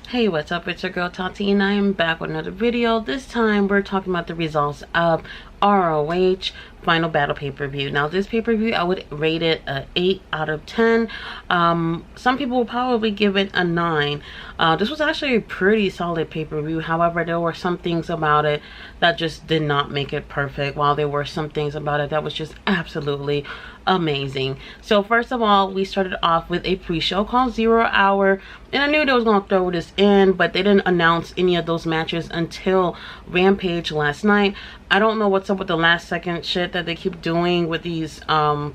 Hey, what's up? It's your girl Tati and I am back with another video. This time we're talking about the results of ROH Final Battle pay-per-view. Now this pay-per-view, I would rate it a 8 out of 10. Some people will probably give it a 9. This was actually a pretty solid pay-per-view. However, there were some things about it that just did not make it perfect, while there were some things about it that was just absolutely amazing. So first of all, we started off with a pre-show called 0 Hour, and I knew they was gonna throw this in, but they didn't announce any of those matches until Rampage last night. I don't know what's up with the last second shit that they keep doing with these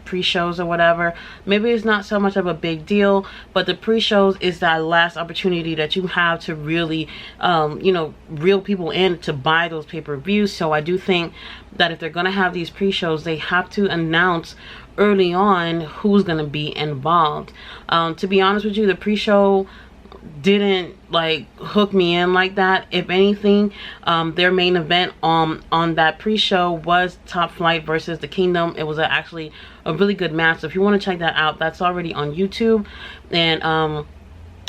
pre-shows or whatever. Maybe it's not so much of a big deal, but the pre-shows is that last opportunity that you have to really you know, reel people in to buy those pay-per-views. So I do think that if they're gonna have these pre-shows, they have to announce early on who's gonna be involved. To be honest with you, the pre-show didn't like hook me in like that. If anything, their main event on that pre-show was Top Flight versus the Kingdom. It was actually a really good match, so if you want to check that out, that's already on YouTube, and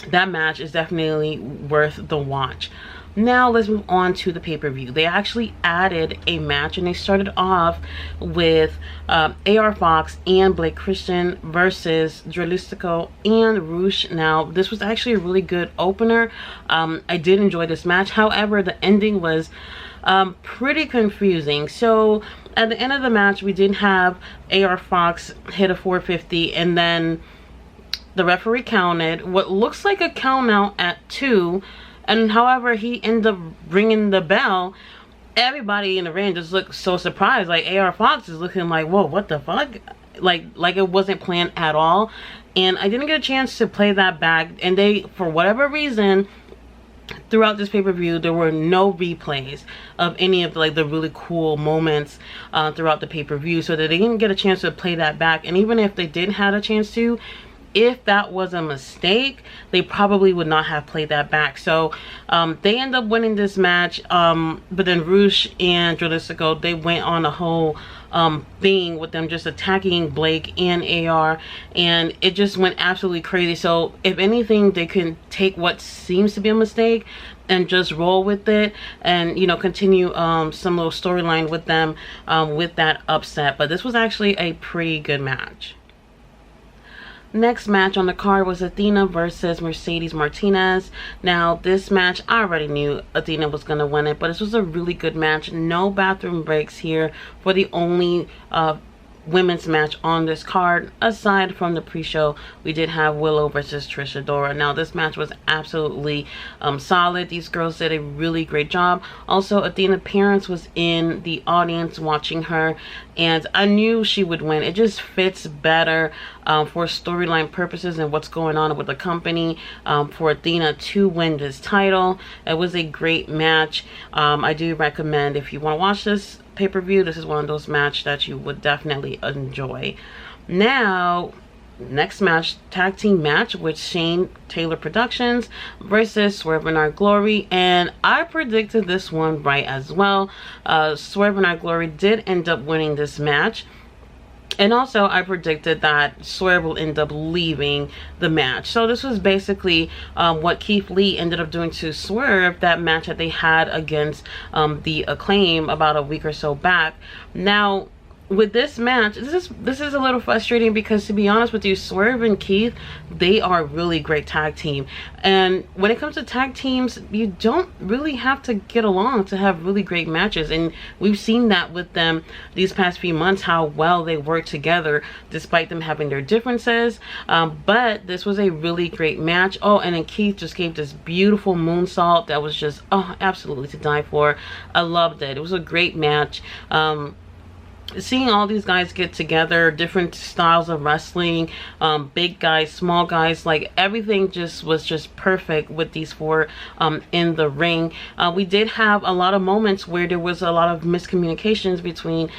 that match is definitely worth the watch. Now let's move on to the pay-per-view. They actually added a match, and they started off with AR Fox and Blake Christian versus Dralistico and Roosh. Now this was actually a really good opener. I did enjoy this match. However, the ending was pretty confusing. So at the end of the match, we did have AR Fox hit a 450, and then the referee counted what looks like a count out at 2. And however, he ended up ringing the bell. Everybody in the ring just looked so surprised. Like, AR Fox is looking like, whoa, what the fuck? Like it wasn't planned at all. And I didn't get a chance to play that back. And they, for whatever reason, throughout this pay-per-view, there were no replays of any of like the really cool moments throughout the pay-per-view. So that they didn't get a chance to play that back. And even if they did have a chance to, if that was a mistake, they probably would not have played that back. So they end up winning this match, but then Roosh and Dralistico, they went on a whole thing with them just attacking Blake and AR, and it just went absolutely crazy. So if anything, they can take what seems to be a mistake and just roll with it, and you know, continue some little storyline with them with that upset. But this was actually a pretty good match. Next match on the card was Athena versus Mercedes Martinez. Now this match, I already knew Athena was going to win it, but this was a really good match. No bathroom breaks here for the only women's match on this card. Aside from the pre-show, we did have Willow versus Trish Adora. Now this match was absolutely solid. These girls did a really great job. Also, Athena's parents was in the audience watching her, and I knew she would win. It just fits better for storyline purposes and what's going on with the company, for Athena to win this title. It was a great match. I do recommend, if you want to watch this pay-per-view, this is one of those matches that you would definitely enjoy. Now, next match, tag team match with Shane Taylor Productions versus Swerve in Our Glory, and I predicted this one right as well. Swerve in Our Glory did end up winning this match, and also I predicted that Swerve will end up leaving the match. So this was basically what Keith Lee ended up doing to Swerve, that match that they had against the Acclaim about a week or so back. Now with this match, this is a little frustrating because, to be honest with you, Swerve and Keith, they are a really great tag team. And when it comes to tag teams, you don't really have to get along to have really great matches. And we've seen that with them these past few months, how well they work together despite them having their differences. But this was a really great match. Oh, and then Keith just gave this beautiful moonsault that was just, oh, absolutely to die for. I loved it. It was a great match. Seeing all these guys get together, different styles of wrestling, big guys, small guys, like everything just was just perfect with these four in the ring. We did have a lot of moments where there was a lot of miscommunications between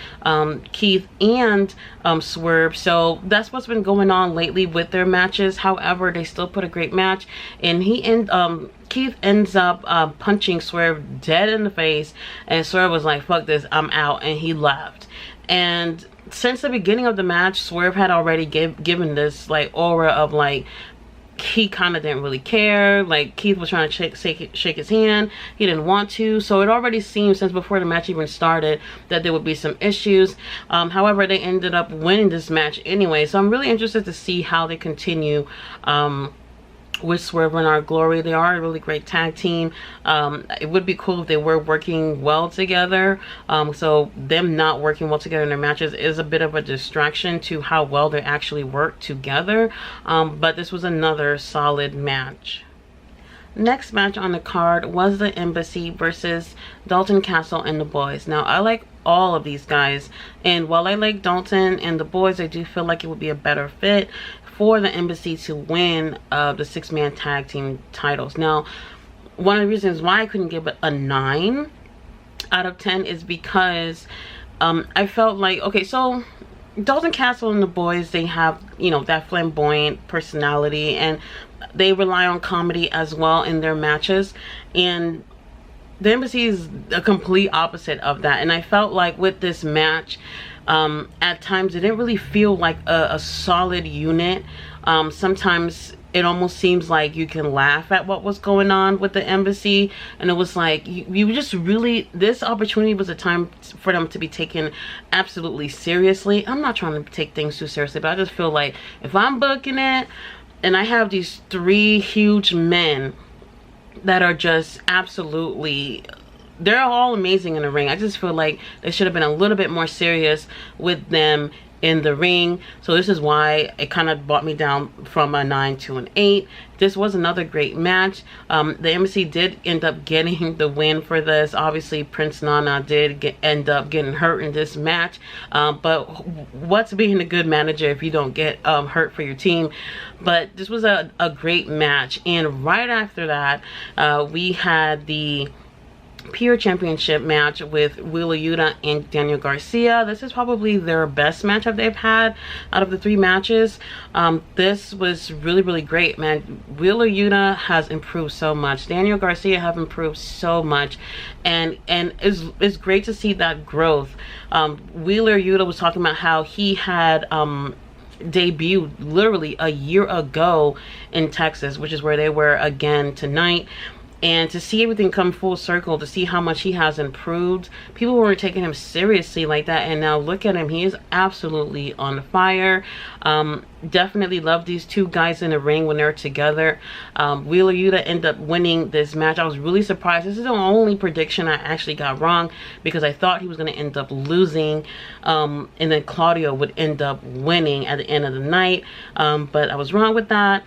Keith and Swerve, so that's what's been going on lately with their matches. However, they still put a great match, and Keith ends up punching Swerve dead in the face, and Swerve was like, fuck this, I'm out, and he left. And since the beginning of the match, Swerve had already given this like aura of like, he kind of didn't really care. Like, Keith was trying to shake his hand. He didn't want to. So it already seemed, since before the match even started, that there would be some issues. However, they ended up winning this match anyway. So I'm really interested to see how they continue with Swerve and Our Glory. They are a really great tag team. It would be cool if they were working well together. So them not working well together in their matches is a bit of a distraction to how well they actually work together. But this was another solid match. Next match on the card was the Embassy versus Dalton Castle and the Boys. Now, I like all of these guys, and while I like Dalton and the Boys, I do feel like it would be a better fit for the Embassy to win the 6-man tag team titles. Now, one of the reasons why I couldn't give it a 9 out of 10 is because I felt like, okay, so Dalton Castle and the Boys, they have, you know, that flamboyant personality, and they rely on comedy as well in their matches, and the Embassy is a complete opposite of that. And I felt like with this match, at times it didn't really feel like a solid unit. Sometimes it almost seems like you can laugh at what was going on with the Embassy, and it was like you just really, this opportunity was a time for them to be taken absolutely seriously. I'm not trying to take things too seriously, but I just feel like if I'm booking it and I have these 3 huge men that are just absolutely, they're all amazing in the ring, I just feel like they should have been a little bit more serious with them in the ring. So this is why it kind of brought me down from a 9 to an 8. This was another great match. The Embassy did end up getting the win for this. Obviously, Prince Nana did end up getting hurt in this match, but what's being a good manager if you don't get hurt for your team? But this was a great match. And right after that, we had the Pure Championship match with Wheeler Yuta and Daniel Garcia. This is probably their best matchup they've had out of the 3 matches. This was really great, man. Wheeler Yuta has improved so much. Daniel Garcia have improved so much, and it's great to see that growth. Wheeler Yuta was talking about how he had debuted literally a year ago in Texas, which is where they were again tonight. And to see everything come full circle, to see how much he has improved, people weren't taking him seriously like that, and now look at him, he is absolutely on fire. Definitely love these 2 guys in the ring when they're together. Wheeler Yuta ended up winning this match. I was really surprised. This is the only prediction I actually got wrong, because I thought he was going to end up losing, and then Claudio would end up winning at the end of the night, but I was wrong with that.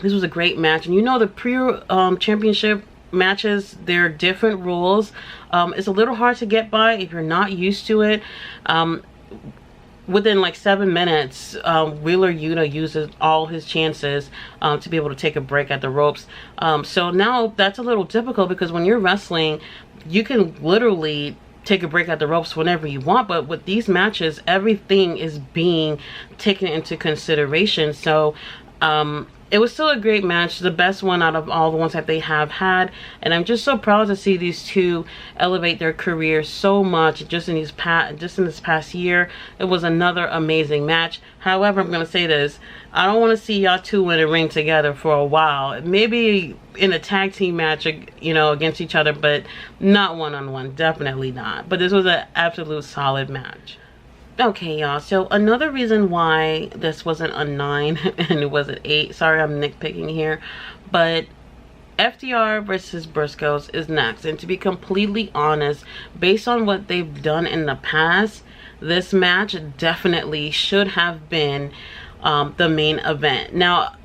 This was a great match, and you know, the Pure Championship matches, they're different rules. It's a little hard to get by if you're not used to it. Within like 7 minutes, Wheeler Yuta uses all his chances to be able to take a break at the ropes. So now that's a little difficult, because when you're wrestling, you can literally take a break at the ropes whenever you want, but with these matches, everything is being taken into consideration. So it was still a great match, the best one out of all the ones that they have had, and I'm just so proud to see these 2 elevate their careers so much just in this past year. It was another amazing match. However, I'm gonna say this: I don't want to see y'all 2 in a ring together for a while. Maybe in a tag team match, you know, against each other, but not one-on-one. Definitely not. But this was an absolute solid match. Okay, y'all, so another reason why this wasn't a 9 and it was an 8, sorry I'm nitpicking here, but FTR versus Briscoes is next. And to be completely honest, based on what they've done in the past, this match definitely should have been the main event. Now,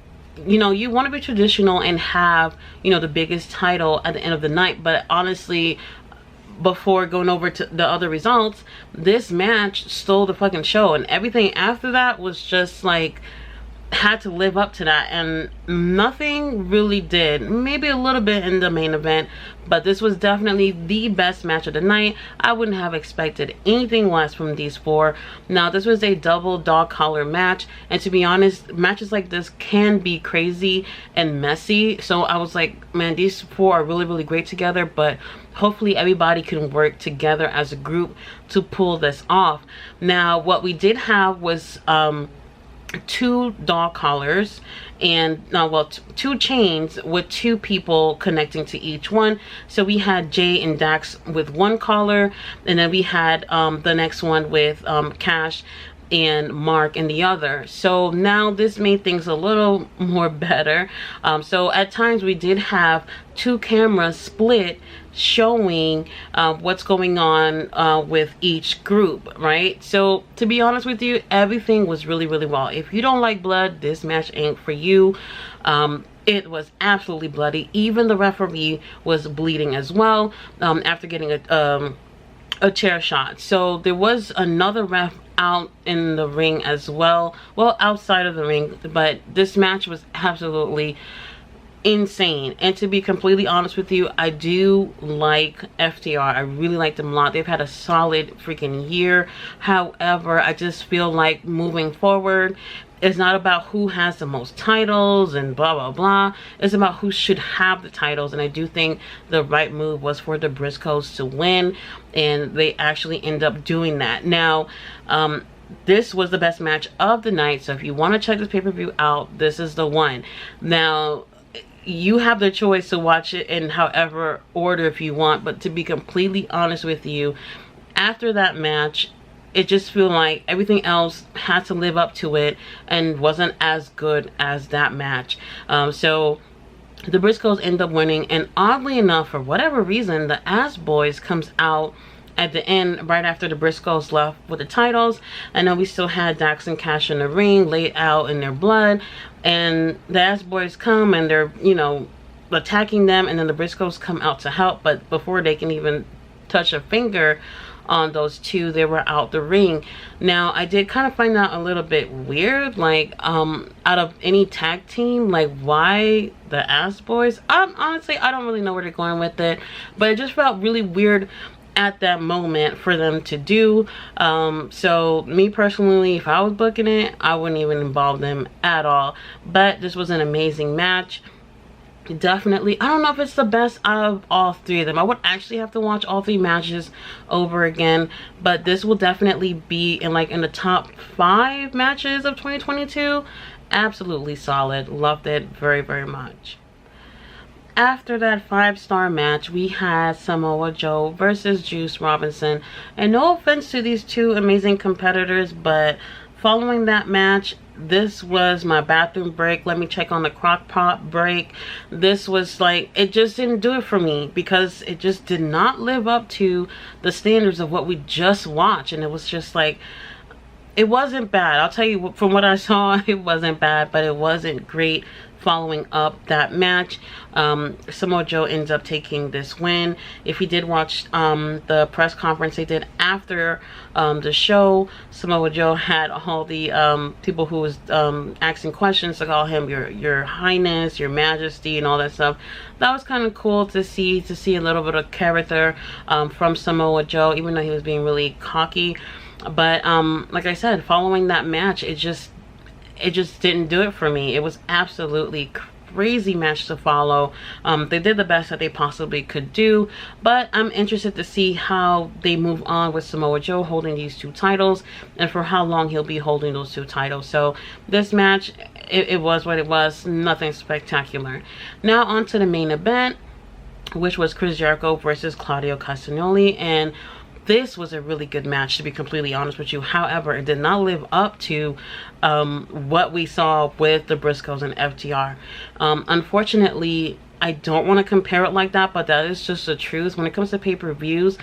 you know, you want to be traditional and have, you know, the biggest title at the end of the night, but honestly, before going over to the other results, this match stole the fucking show, and everything after that was just like, had to live up to that, and nothing really did. Maybe a little bit in the main event, but this was definitely the best match of the night. I wouldn't have expected anything less from these 4. Now, this was a double dog collar match, and to be honest, matches like this can be crazy and messy. So I was like, man, these 4 are really great together, but hopefully everybody can work together as a group to pull this off. Now, what we did have was 2 dog collars, and well, two chains with two people connecting to each one. So we had Jay and Dax with one collar, and then we had the next one with Cash and Mark in the other. So now this made things a little more better. So at times we did have two cameras split showing what's going on with each group, right? So to be honest with you, everything was really well. If you don't like blood, this match ain't for you. It was absolutely bloody. Even the referee was bleeding as well after getting a chair shot. So there was another ref out in the ring as well, well, outside of the ring, but this match was absolutely insane. And to be completely honest with you, I do like FTR. I really like them a lot. They've had a solid freaking year. However, I just feel like moving forward, it's not about who has the most titles and blah blah blah. It's about who should have the titles, and I do think the right move was for the Briscoes to win, and they actually end up doing that. Now this was the best match of the night, so if you want to check this pay-per-view out, this is the one. Now you have the choice to watch it in however order if you want, but to be completely honest with you, after that match, it just feel like everything else had to live up to it and wasn't as good as that match. So the Briscoes end up winning, and oddly enough, for whatever reason, the Ass Boys comes out at the end right after the Briscoes left with the titles. I know we still had Dax and Cash in the ring laid out in their blood, and the Ass Boys come and they're, you know, attacking them, and then the Briscoes come out to help, but before they can even touch a finger on those two, they were out the ring. Now I did kind of find that a little bit weird, like out of any tag team, like why the Ass Boys? Honestly, I don't really know where they're going with it, but it just felt really weird at that moment for them to do. So me personally, if I was booking it, I wouldn't even involve them at all. But this was an amazing match. Definitely, I don't know if it's the best out of all three of them. I would actually have to watch all three matches over again, but this will definitely be in the top 5 matches of 2022. Absolutely solid. Loved it very much. After that 5-star match, we had Samoa Joe versus Juice Robinson, and no offense to these two amazing competitors, but following that match, this was my bathroom break. Let me check on the crock pot break. This was like, it just didn't do it for me, because it just did not live up to the standards of what we just watched. And it was just like, it wasn't bad. I'll tell you, from what I saw, it wasn't bad, but it wasn't great. Following up that match, Samoa Joe ends up taking this win. If you did watch the press conference they did after the show, Samoa Joe had all the people who was asking questions to call him your highness, your majesty, and all that stuff. That was kind of cool to see a little bit of character from Samoa Joe, even though he was being really cocky. But like I said, following that match, it just didn't do it for me. It was absolutely crazy match to follow. They did the best that they possibly could do, but I'm interested to see how they move on with Samoa Joe holding these 2 titles and for how long he'll be holding those 2 titles. So this match, it was what it was. Nothing spectacular. Now on to the main event, which was Chris Jericho versus Claudio Castagnoli, and this was a really good match, to be completely honest with you. However, it did not live up to what we saw with the Briscoes and FTR. Unfortunately, I don't want to compare it like that, but that is just the truth. When it comes to pay-per-views,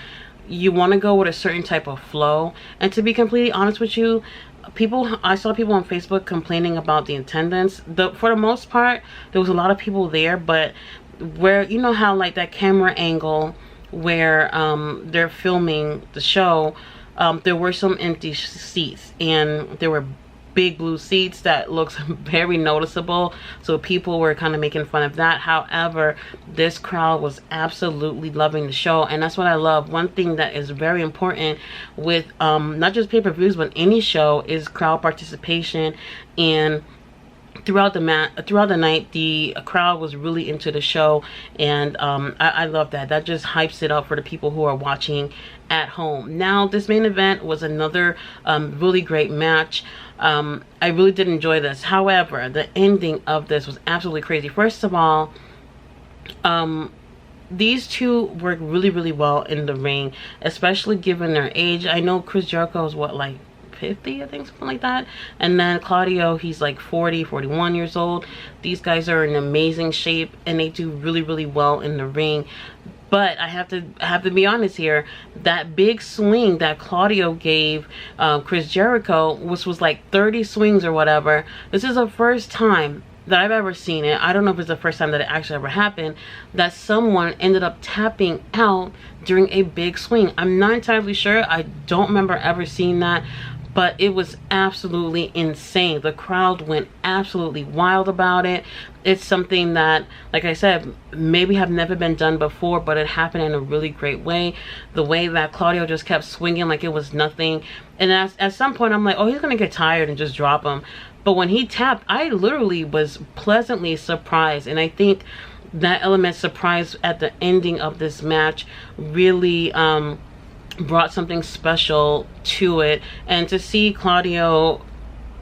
you want to go with a certain type of flow. And to be completely honest with you, I saw people on Facebook complaining about the attendance. For the most part, there was a lot of people there, but where, you know how like that camera angle where they're filming the show, there were some empty seats, and there were big blue seats that looks very noticeable, so people were kind of making fun of that. However, this crowd was absolutely loving the show, and that's what I love. One thing that is very important with not just pay-per-views but any show is crowd participation and throughout the night, the crowd was really into the show, and I love that. That just hypes it up for the people who are watching at home. Now, this main event was another really great match. I really did enjoy this. However, the ending of this was absolutely crazy. First of all, these two work really well in the ring, especially given their age. I know Chris Jericho is what, like 50, I think, something like that, and then Claudio, he's like 41 years old. These guys are in amazing shape, and they do really well in the ring. But I have to be honest here, that big swing that Claudio gave Chris Jericho, which was like 30 swings or whatever, this is the first time that I've ever seen it. I don't know if it's the first time that it actually ever happened, that someone ended up tapping out during a big swing. I'm not entirely sure. I don't remember ever seeing that, but it was absolutely insane. The crowd went absolutely wild about it. It's something that, like I said, maybe have never been done before, but it happened in a really great way. The way that Claudio just kept swinging like it was nothing. And at some point, I'm like, oh, he's going to get tired and just drop him. But when he tapped, I literally was pleasantly surprised. And I think that element surprise at the ending of this match really brought something special to it. And to see Claudio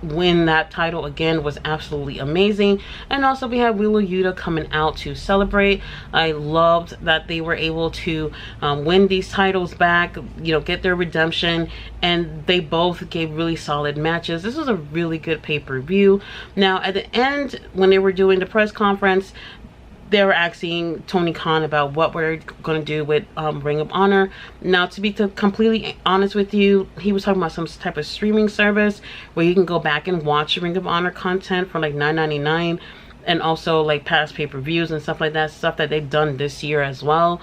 win that title again was absolutely amazing. And also we had Wheeler Yuta coming out to celebrate. I loved that they were able to win these titles back, you know, get their redemption, and they both gave really solid matches. This was a really good pay-per-view. Now at the end, when they were doing the press conference, they were asking Tony Khan about what we're going to do with Ring of Honor. Now, to be completely honest with you, he was talking about some type of streaming service where you can go back and watch Ring of Honor content for like $9.99, and also like past pay-per-views and stuff like that, stuff that they've done this year as well.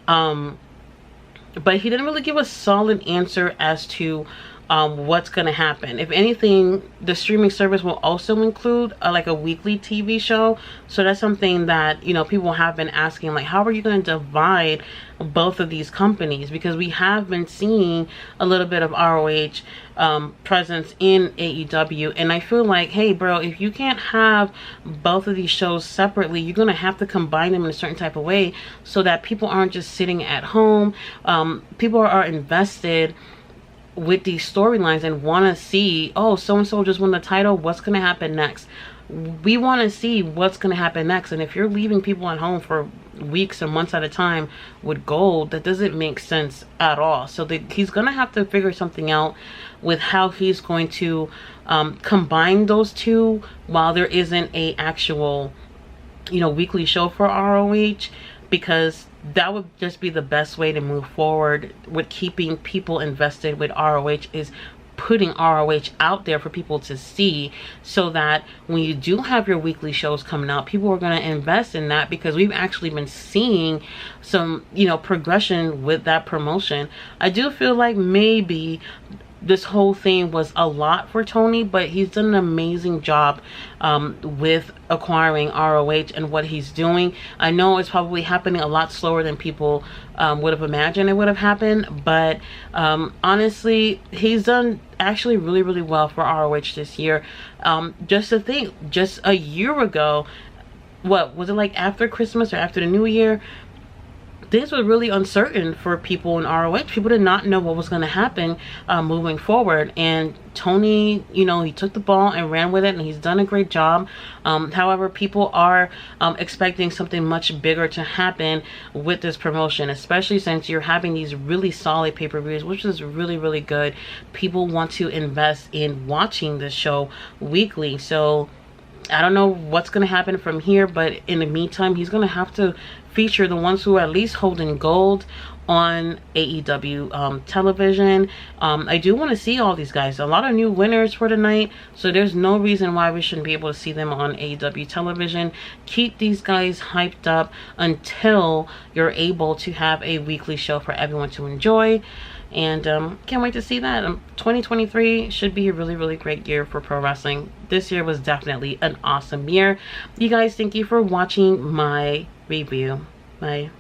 But he didn't really give a solid answer as to what's gonna happen. If anything, the streaming service will also include like a weekly TV show. So that's something that, you know, people have been asking, like, how are you going to divide both of these companies? Because we have been seeing a little bit of ROH presence in AEW, and I feel like, hey bro, if you can't have both of these shows separately, you're gonna have to combine them in a certain type of way so that people aren't just sitting at home. People are invested with these storylines and want to see, oh, so and so just won the title, what's going to happen next? We want to see what's going to happen next. And if you're leaving people at home for weeks or months at a time with gold, that doesn't make sense at all. So he's going to have to figure something out with how he's going to combine those two while there isn't a actual, you know, weekly show for ROH, because that would just be the best way to move forward with keeping people invested with ROH, is putting ROH out there for people to see, so that when you do have your weekly shows coming out, people are going to invest in that, because we've actually been seeing some, you know, progression with that promotion. I do feel like maybe this whole thing was a lot for Tony, but he's done an amazing job with acquiring ROH and what he's doing. I know it's probably happening a lot slower than people would have imagined it would have happened, but honestly, he's done actually really well for ROH this year. Just to think, just a year ago, what was it, like after Christmas or after the New Year, this was really uncertain for people in ROH. People did not know what was going to happen moving forward. And Tony, you know, he took the ball and ran with it, and he's done a great job. However, people are expecting something much bigger to happen with this promotion, especially since you're having these really solid pay-per-views, which is really good. People want to invest in watching this show weekly. So I don't know what's going to happen from here, but in the meantime, he's going to have to feature the ones who are at least holding gold on AEW television. I do want to see all these guys. A lot of new winners for tonight, so there's no reason why we shouldn't be able to see them on AEW television. Keep these guys hyped up until you're able to have a weekly show for everyone to enjoy. And can't wait to see that. 2023 should be a really great year for pro wrestling. This year was definitely an awesome year. You guys, thank you for watching my review. Bye.